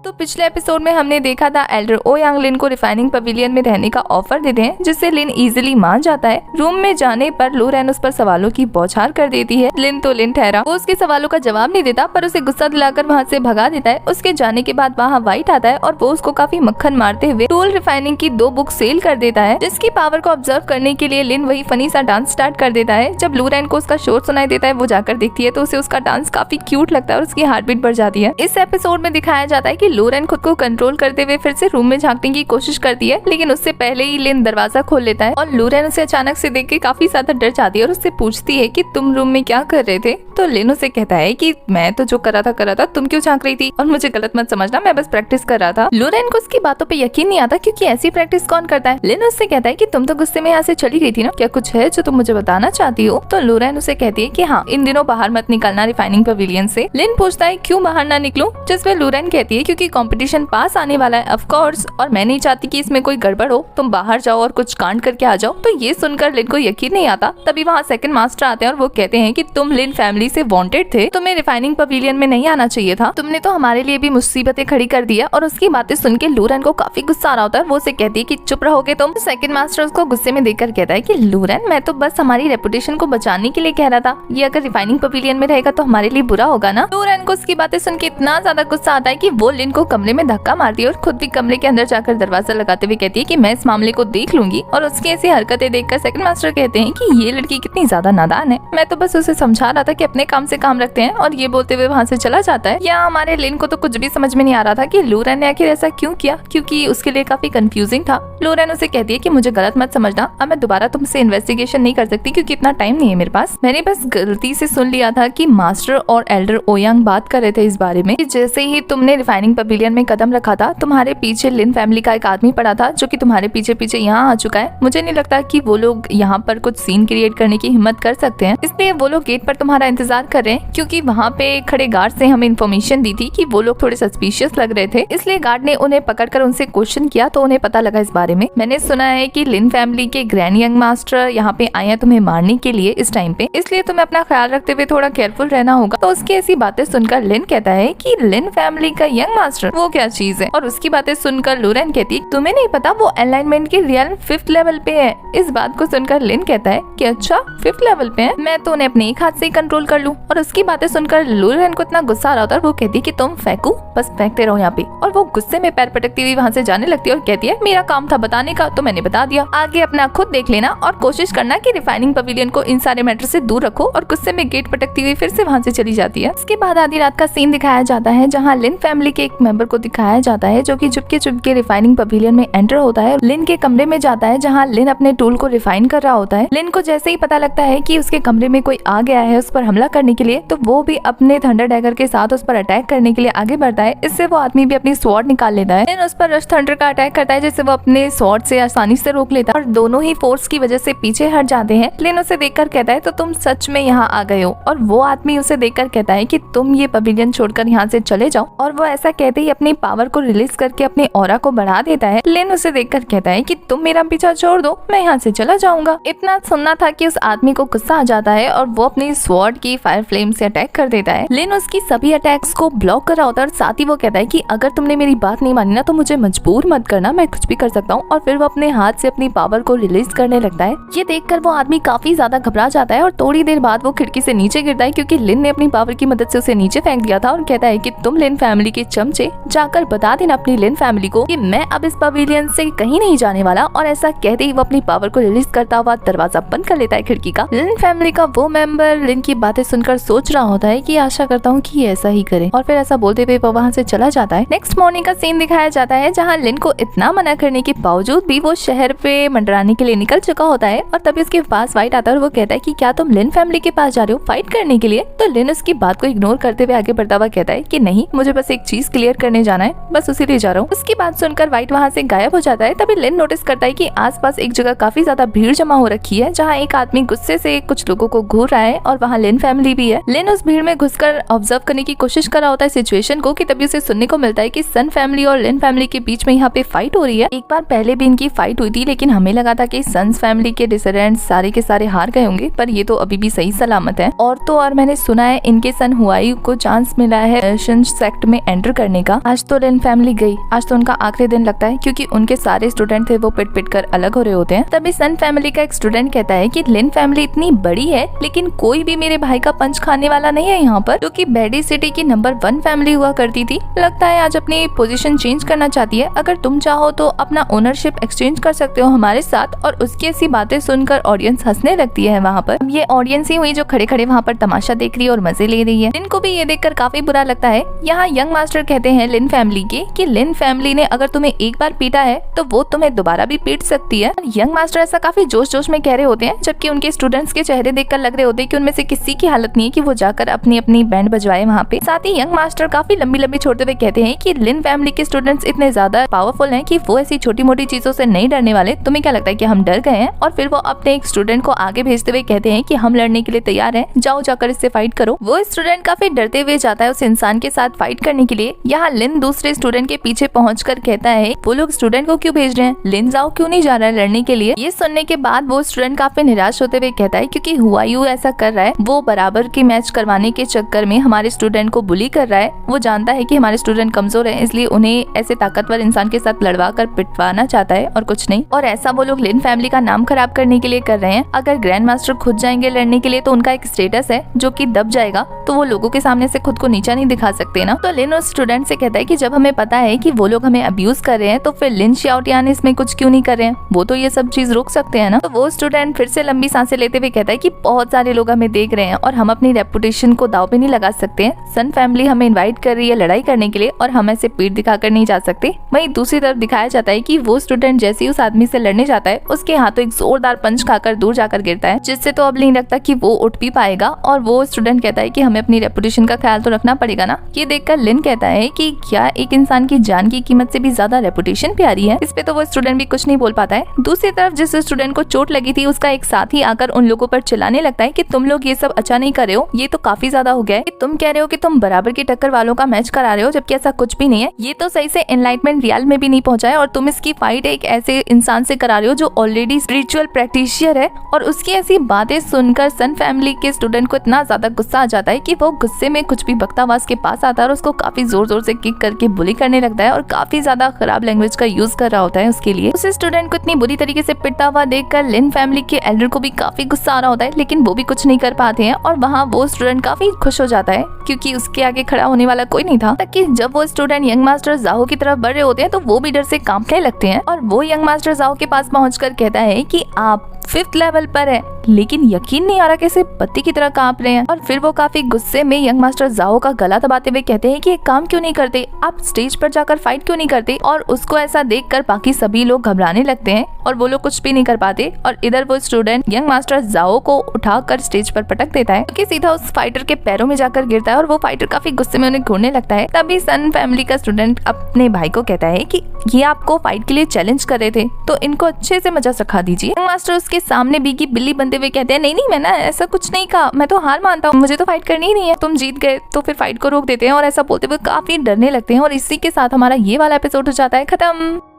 तो पिछले एपिसोड में हमने देखा था एल्डर ओ यांग लिन को रिफाइनिंग पवेलियन में रहने का ऑफर देते हैं, जिससे लिन इजीली मान जाता है। रूम में जाने पर लोरेन उस पर सवालों की बौछार कर देती है। लिन ठहरा, वो उसके सवालों का जवाब नहीं देता पर उसे गुस्सा दिलाकर वहाँ से भगा देता है। उसके जाने के बाद वहाँ वाइट आता है और वो उसको काफी मक्खन मारते हुए टूल रिफाइनिंग की 2 बुक सेल कर देता है, जिसकी पावर को ऑब्जर्व करने के लिए लिन वही फनी सा डांस स्टार्ट कर देता है। जब लोरेन को उसका शोर सुनाई देता है, वो जाकर देखती है तो उसे उसका डांस काफी क्यूट लगता है और उसकी हार्ट बीट बढ़ जाती है। इस एपिसोड में दिखाया जाता है कि लोरेन खुद को कंट्रोल करते हुए फिर से रूम में झांकने की कोशिश करती है, लेकिन उससे पहले ही लिन दरवाजा खोल लेता है और लोरेन उसे अचानक से देख के काफी ज्यादा डर जाती है और उससे पूछती है कि तुम रूम में क्या कर रहे थे। तो लिन उसे कहता है कि मैं तो जो करा था तुम क्यों झांक रही थी, और मुझे गलत मत समझना, मैं बस प्रैक्टिस कर रहा था। लोरेन को उसकी बातों पे यकीन नहीं आता क्योंकि ऐसी प्रैक्टिस कौन करता है। लिन उससे कहता है कि तुम तो गुस्से में यहाँ से चली गई थी ना, क्या कुछ है जो तुम मुझे बताना चाहती हो। तो लोरेन उसे कहती है कि हाँ, इन दिनों बाहर मत निकलना रिफाइनिंग पवेलियन से। लिन पूछता है क्यों बाहर ना निकलूं, जिसमें लोरेन कहती है क्योंकि कंपटीशन पास आने वाला है ऑफ कोर्स, और मैं नहीं चाहती कि इसमें कोई गड़बड़ हो, तुम बाहर जाओ और कुछ कांड करके आ जाओ। तो ये सुनकर लिन को यकीन नहीं आता। तभी वहाँ सेकंड मास्टर आते हैं और वो कहते हैं कि तुम लिन फैमिली से वांटेड थे, तुम्हें रिफाइनिंग पवेलियन में नहीं आना चाहिए था, तुमने तो हमारे लिए भी मुसीबतें खड़ी कर दिया। और उसकी बातें सुन के लोरेन को काफी गुस्सा आ रहा होता है। वो उसे कहती है कि चुप रहोगे तुम। सेकंड मास्टर उसको गुस्से में देखकर कहता है कि लोरेन, मैं तो बस हमारी रेपुटेशन को बचाने के लिए कह रहा था, ये अगर रिफाइनिंग पवेलियन में रहेगा तो हमारे लिए बुरा होगा ना। लोरेन को उसकी बातें सुन के इतना ज्यादा गुस्सा आता है कि वो लिन को कमरे में धक्का मारती है और खुद भी कमरे के अंदर जाकर दरवाजा लगाते हुए कहती है कि मैं इस मामले को देख लूंगी। और उसकी ऐसी हरकतें देखकर सेकंड मास्टर कहते हैं कि ये लड़की कितनी ज्यादा नादान है, मैं तो बस उसे समझा रहा था कि अपने काम से काम रखते हैं। और ये बोलते हुए वहाँ से चला जाता है। यहाँ हमारे लिन को तो कुछ भी समझ में नहीं आ रहा था कि लोरेन ने आखिर ऐसा क्यों किया, क्योंकि उसके लिए काफी कंफ्यूजिंग था। लोरेन उसे कहती है कि मुझे गलत मत समझना, अब मैं दोबारा तुमसे इन्वेस्टिगेशन नहीं कर सकती क्योंकि इतना टाइम नहीं है मेरे पास। मैंने बस गलती से सुन लिया था कि मास्टर और एल्डर ओ यांग बात कर रहे थे इस बारे में। जैसे ही तुमने रिफाइनिंग पवेलियन में कदम रखा था, तुम्हारे पीछे लिन फैमिली का एक आदमी पड़ा था जो कि तुम्हारे पीछे पीछे यहाँ आ चुका है। मुझे नहीं लगता कि वो लोग यहाँ पर कुछ सीन क्रिएट करने की हिम्मत कर सकते हैं, इसलिए वो लोग गेट पर तुम्हारा इंतजार कर रहे हैं। क्योंकि वहाँ पे खड़े गार्ड से हमें इन्फॉर्मेशन दी थी कि वो लोग थोड़े सस्पिशियस लग रहे थे, इसलिए गार्ड ने उन्हें पकड़कर उनसे क्वेश्चन किया तो उन्हें पता लगा इस बारे में। मैंने सुना है कि लिन फैमिली के ग्रैंड यंग मास्टर यहाँ पे आए हैं तुम्हें मारने के लिए इस टाइम पे, इसलिए तुम्हें अपना ख्याल रखते हुए थोड़ा केयरफुल रहना होगा। तो उसकी ऐसी बातें सुनकर लिन कहता है कि लिन फैमिली का यंग मास्टर वो क्या चीज है। और उसकी बातें सुनकर लोरेन कहती है तुम्हें नहीं पता वो अलाइनमेंट के रियल 5th लेवल पे है। इस बात को सुनकर लिन कहता है कि अच्छा 5th लेवल पे है, मैं तो उन्हें अपने एक हाथ से ही कंट्रोल कर लूं। और उसकी बातें सुनकर लोरेन को इतना गुस्सा आ रहा होता है, वो कहती है कि तुम फेंको, बस फेंकते रहो यहाँ पे। और वो गुस्से में पैर पटकती हुई वहाँ से जाने लगती है और कहती है मेरा काम था बताने का तो मैंने बता दिया, आगे अपना खुद देख लेना और कोशिश करना कि रिफाइनिंग पवेलियन को इन सारे मैटर से दूर रखो। और गुस्से में गेट पटकती हुई फिर से वहाँ से चली जाती है। इसके बाद आधी रात का सीन दिखाया जाता है जहाँ लिन फैमिली के एक मेंबर को दिखाया जाता है जो कि चुपके रिफाइनिंग पवेलियन में एंटर होता है। लिन के कमरे में जाता है जहाँ लिन अपने टूल को रिफाइन कर रहा होता है। लिन को जैसे ही पता लगता है कि उसके कमरे में कोई आ गया है उस पर हमला करने के लिए, तो वो भी अपने थंडर डैगर के साथ उस पर अटैक करने के लिए आगे बढ़ता है। इससे वो आदमी भी अपनी स्वॉर्ड निकाल लेता है। लिन उस पर रश थंडर का अटैक करता है जिससे वो अपने स्वॉर्ड से आसानी से रोक लेता है और दोनों ही फोर्स की वजह से पीछे हट जाते हैं। लिन उसे देखकर कहता है तो तुम सच में यहाँ आ गए हो। और वो आदमी उसे देखकर कहता है कि तुम ये पवेलियन छोड़कर यहाँ से चले जाओ। और वो ऐसा कहते ही अपनी पावर को रिलीज करके अपने ऑरा को बढ़ा देता है। लिन उसे देखकर कहता है कि तुम मेरा पीछा छोड़ दो, मैं यहाँ से चला जाऊंगा। इतना सुनना था कि उस आदमी को गुस्सा आ जाता है और वो अपनी स्वॉर्ड की फायर फ्लेम से अटैक कर देता है। लिन उसकी सभी अटैक्स को ब्लॉक कर रहा होता है और साथ ही वो कहता है कि अगर तुमने मेरी बात नहीं मानी ना तो मुझे मजबूर मत करना, मैं कुछ भी कर सकता हूँ। और फिर वो अपने हाथ से अपनी पावर को रिलीज करने लगता है। ये देखकर वो आदमी काफी ज्यादा घबरा जाता है और थोड़ी देर बाद वो खिड़की से नीचे गिरता है क्योंकि लिन ने अपनी पावर की मदद से उसे नीचे फेंक दिया था। और कहता है कि तुम लिन फैमिली के चमचे, जाकर बता देना अपनी लिन फैमिली को कि मैं अब इस पवेलियन से कहीं नहीं जाने वाला। और ऐसा कहते ही वो अपनी पावर को रिलीज करता हुआ दरवाजा बंद कर लेता है खिड़की का। लिन फैमिली का वो मेंबर लिन की बातें सुनकर सोच रहा होता है कि आशा करता हूँ कि ऐसा ही करे, और फिर ऐसा बोलते हुए वो वहाँ से चला जाता है। नेक्स्ट मॉर्निंग का सीन दिखाया जाता है जहाँ लिन को इतना मना करने के बावजूद भी वो शहर पे मंडराने के लिए निकल चुका होता है। और तभी उसके पास वाइट आता है और वो कहता है कि क्या तुम लिन फैमिली के पास जा रहे हो फाइट करने के लिए। तो लिन उसकी बात को इग्नोर करते हुए आगे बढ़ता हुआ कहता है कि नहीं, मुझे बस एक चीज क्लियर करने जाना है, बस उसी लिए जा रहा हूँ। उसकी बात सुनकर वाइट वहाँ से गायब हो जाता है। तभी लिन नोटिस करता है कि आसपास एक जगह काफी ज्यादा भीड़ जमा हो रखी है जहाँ एक आदमी गुस्से से कुछ लोगों को घूर रहा है और वहाँ लिन फैमिली भी है। लिन उस भीड़ में घुसकर ऑब्जर्व करने की कोशिश कर रहा होता है सिचुएशन को कि तभी उसे सुनने को मिलता है कि सन फैमिली और लिन फैमिली के बीच में यहाँ पे फाइट हो रही है। एक बार पहले भी इनकी फाइट हुई थी लेकिन हमें लगा था कि सन्स फैमिली के डिसेंडेंट्स सारे के सारे हार गए होंगे, पर ये तो अभी भी सही सलामत है। और तो और मैंने सुना है इनके सन हुआई को चांस मिला है सेक्ट में एंटर करने करने का। आज तो लिन फैमिली गई, आज तो उनका आखिरी दिन लगता है क्योंकि उनके सारे स्टूडेंट थे वो पिट पिट कर अलग हो रहे होते हैं। तभी सन फैमिली का एक स्टूडेंट कहता है कि लिन फैमिली इतनी बड़ी है लेकिन कोई भी मेरे भाई का पंच खाने वाला नहीं है यहाँ पर, जो कि बेडी सिटी की नंबर 1 फैमिली हुआ करती थी। लगता है आज अपनी पोजीशन चेंज करना चाहती है। अगर तुम चाहो तो अपना ओनरशिप एक्सचेंज कर सकते हो हमारे साथ। और उसकी ऐसी बातें सुनकर ऑडियंस हंसने लगती है वहाँ पर। ये ऑडियंस ही हुई जो खड़े खड़े वहाँ पर तमाशा देख रही है और मजे ले रही है। लिन को भी ये देखकर काफी बुरा लगता है। यहाँ यंग मास्टर कहते हैं लिन फैमिली के कि लिन फैमिली ने अगर तुम्हें एक बार पीटा है तो वो तुम्हें दोबारा भी पीट सकती है। यंग मास्टर ऐसा काफी जोश जोश में कह रहे होते हैं, जबकि उनके स्टूडेंट्स के चेहरे देखकर लग रहे होते हैं कि उनमें से किसी की हालत नहीं है कि वो जाकर अपनी अपनी बैंड बजवाए वहाँ पे। साथ ही यंग मास्टर काफी लंबी लंबी छोड़ते हुए कहते हैं कि लिन फैमिली के स्टूडेंट्स इतने ज्यादा पावरफुल हैं कि वो ऐसी छोटी मोटी चीजों से नहीं डरने वाले। तुम्हें क्या लगता है कि हम डर गए हैं? और फिर वो अपने एक स्टूडेंट को आगे भेजते हुए कहते हैं कि हम लड़ने के लिए तैयार हैं, जाओ जाकर इससे फाइट करो। वो स्टूडेंट काफी डरते हुए जाता है उस इंसान के साथ फाइट करने के लिए। यहाँ लिन दूसरे स्टूडेंट के पीछे पहुंचकर कहता है वो लोग स्टूडेंट को क्यों भेज रहे हैं, लिन जाओ क्यों नहीं जा रहा है लड़ने के लिए। ये सुनने के बाद वो स्टूडेंट काफी निराश होते हुए कहता है क्योंकि हुआयू ऐसा कर रहा है, वो बराबर की मैच करवाने के चक्कर में हमारे स्टूडेंट को बुली कर रहा है। वो जानता है कि हमारे स्टूडेंट कमजोर है, इसलिए उन्हें ऐसे ताकतवर इंसान के साथ लड़वा कर पिटवाना चाहता है और कुछ नहीं। और ऐसा वो लोग लिन फैमिली का नाम खराब करने के लिए कर रहे हैं। अगर ग्रैंड मास्टर खुद जाएंगे लड़ने के लिए तो उनका एक स्टेटस है जो कि दब जाएगा, तो वो लोगों के सामने से खुद को नीचा नहीं दिखा सकते ना। तो लिन उस स्टूडेंट से कहता है कि जब हमें पता है कि वो लोग हमें अब्यूज कर रहे हैं तो फिर लिन शाओटियान इसमें कुछ क्यों नहीं कर रहे हैं, वो तो ये सब चीज रोक सकते हैं ना। तो वो स्टूडेंट फिर से लंबी सांसें लेते हुए कहता है कि बहुत सारे लोग हमें देख रहे हैं और हम अपनी रेपुटेशन को दांव पे नहीं लगा सकते हैं। सन फैमिली हमें इनवाइट कर रही है लड़ाई करने के लिए और हम ऐसे पीठ दिखाकर नहीं जा सकते। वहीं दूसरी तरफ दिखाया जाता है कि वो स्टूडेंट जैसे ही उस आदमी से लड़ने जाता है उसके हाथों एक जोरदार पंच खाकर दूर जाकर गिरता है, जिससे तो अब नहीं लगता कि वो उठ भी पाएगा। और वो स्टूडेंट कहता है कि हमें अपनी रेपुटेशन का ख्याल तो रखना पड़ेगा ना। ये देखकर लिन कहता है कि क्या एक इंसान की जान की कीमत से भी ज्यादा रेपुटेशन प्यारी है। इस पे तो वो स्टूडेंट भी कुछ नहीं बोल पाता है। दूसरी तरफ जिस स्टूडेंट को चोट लगी थी उसका एक साथी आकर उन लोगों पर चिल्लाने लगता है कि तुम लोग ये सब अच्छा नहीं कर रहे हो, ये तो काफी ज्यादा हो गया है। तुम कह रहे हो कि तुम बराबर की टक्कर वालों का मैच करा रहे हो, जबकि ऐसा कुछ भी नहीं है। ये तो सही से एनलाइटमेंट रियल में भी नहीं पहुंचा है और तुम इसकी फाइट एक ऐसे इंसान से करा रहे हो जो ऑलरेडी स्पिरिचुअल प्रैक्टिशनर है। और उसकी ऐसी बातें सुनकर सन फैमिली के स्टूडेंट को इतना ज्यादा गुस्सा आ जाता है कि वो गुस्से में कुछ भी बख्तावास के पास आता है और उसको काफी जोर जोर से किक करके बुली करने लगता है और काफी ज्यादा खराब लैंग्वेज का यूज कर रहा होता है उसके लिए। उस स्टूडेंट को इतनी बुरी तरीके से पिटता हुआ देखकर लिन फैमिली के एल्डर को भी काफी गुस्सा आ रहा होता है, लेकिन वो भी कुछ नहीं कर पाते हैं। और वहाँ वो स्टूडेंट काफी खुश हो जाता है क्योंकि उसके आगे खड़ा होने वाला कोई नहीं था। ताकि जब वो स्टूडेंट यंग मास्टर जाओ की तरफ बढ़ रहे होते हैं तो वो भी डर से कांपने लगते हैं। और वो यंग मास्टर जाओ के पास पहुंचकर कहता है कि आप 5th लेवल पर है, लेकिन यकीन नहीं आ रहा कैसे पत्ती की तरह कांप रहे हैं। और फिर वो काफी गुस्से में यंग मास्टर जाओ का गला दबाते हुए कहते हैं कि एक काम क्यों नहीं करते, आप स्टेज पर जाकर फाइट क्यों नहीं करते। और उसको ऐसा देखकर बाकी सभी लोग घबराने लगते हैं और वो लोग कुछ भी नहीं कर पाते। और इधर वो स्टूडेंट यंग मास्टर जाओ को उठाकर स्टेज पर पटक देता है क्योंकि सीधा उस फाइटर के पैरों में जाकर गिरता है और वो फाइटर काफी गुस्से में उन्हें घूरने लगता है। तभी सन फैमिली का स्टूडेंट अपने भाई को कहता है कि ये आपको फाइट के लिए चैलेंज कर रहे थे तो इनको अच्छे से मजा सिखा दीजिए। यंग मास्टर उसके सामने बीगी बिल्ली बनते हुए कहते हैं नहीं नहीं, मैंने ऐसा कुछ नहीं कहा, मैं तो हार मानता हूँ, मुझे तो फाइट करनी ही नहीं है, तुम जीत गए तो फिर फाइट को रोक देते हैं। और ऐसा बोलते हुए काफी डरने लगते हैं और इसी के साथ हमारा ये वाला एपिसोड हो जाता है खत्म।